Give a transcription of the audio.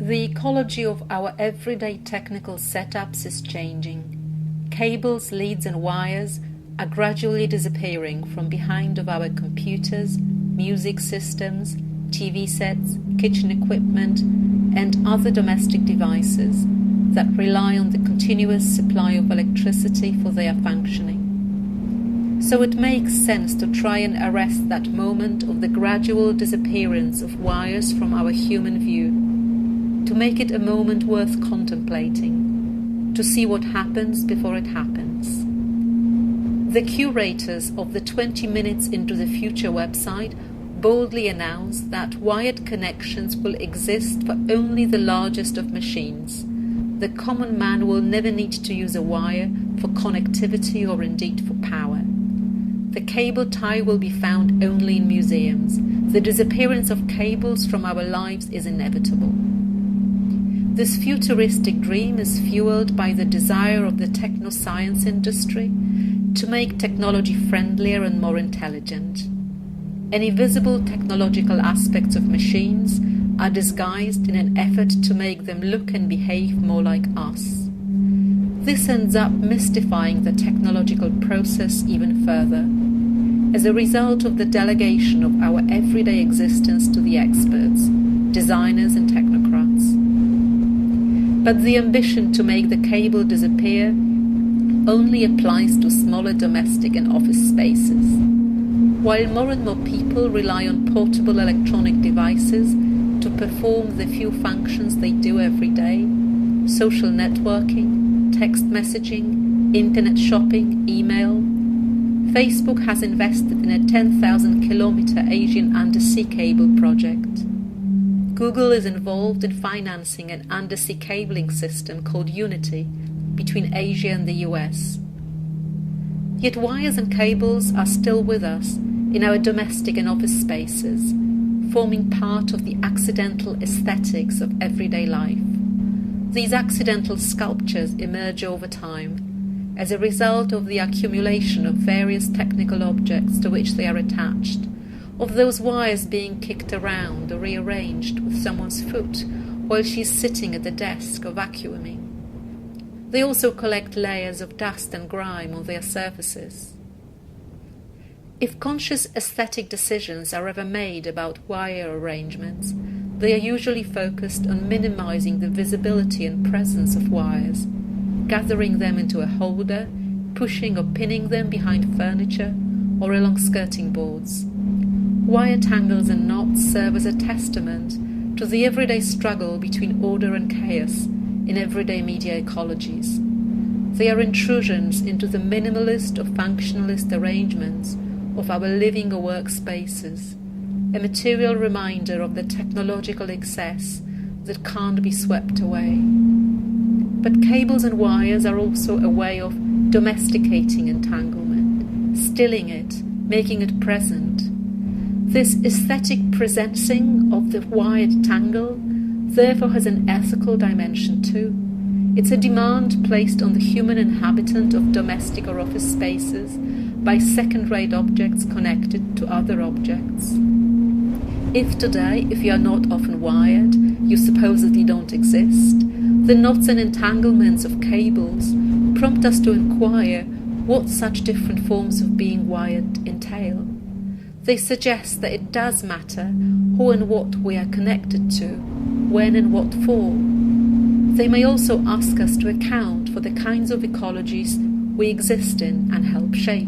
The ecology of our everyday technical setups is changing. Cables, leads and wires are gradually disappearing from behind of our computers, music systems, TV sets, kitchen equipment, and other domestic devices that rely on the continuous supply of electricity for their functioning. So it makes sense to try and arrest that moment of the gradual disappearance of wires from our human view, to make it a moment worth contemplating, to see what happens before it happens. The curators of the 20 Minutes into the Future website boldly announce that wired connections will exist for only the largest of machines. The common man will never need to use a wire for connectivity or indeed for power. The cable tie will be found only in museums. The disappearance of cables from our lives is inevitable. This futuristic dream is fueled by the desire of the technoscience industry to make technology friendlier and more intelligent. Any visible technological aspects of machines are disguised in an effort to make them look and behave more like us. This ends up mystifying the technological process even further, as a result of the delegation of our everyday existence to the experts, designers and technocrats. But the ambition to make the cable disappear only applies to smaller domestic and office spaces. While more and more people rely on portable electronic devices to perform the few functions they do every day, social networking, text messaging, internet shopping, email, Facebook has invested in a 10,000-kilometer Asian undersea cable project. Google is involved in financing an undersea cabling system called Unity between Asia and the US. Yet wires and cables are still with us in our domestic and office spaces, forming part of the accidental aesthetics of everyday life. These accidental sculptures emerge over time as a result of the accumulation of various technical objects to which they are attached, of those wires being kicked around or rearranged with someone's foot while she's sitting at the desk or vacuuming. They also collect layers of dust and grime on their surfaces. If conscious aesthetic decisions are ever made about wire arrangements, they are usually focused on minimizing the visibility and presence of wires, gathering them into a holder, pushing or pinning them behind furniture or along skirting boards. Wire tangles and knots serve as a testament to the everyday struggle between order and chaos in everyday media ecologies. They are intrusions into the minimalist or functionalist arrangements of our living or work spaces, a material reminder of the technological excess that can't be swept away. But cables and wires are also a way of domesticating entanglement, stilling it, making it present. This aesthetic presencing of the wired tangle therefore has an ethical dimension too. It's a demand placed on the human inhabitant of domestic or office spaces by second-rate objects connected to other objects. If today, if you are not often wired, you supposedly don't exist, the knots and entanglements of cables prompt us to inquire what such different forms of being wired entail. They suggest that it does matter who and what we are connected to, when and what for. They may also ask us to account for the kinds of ecologies we exist in and help shape.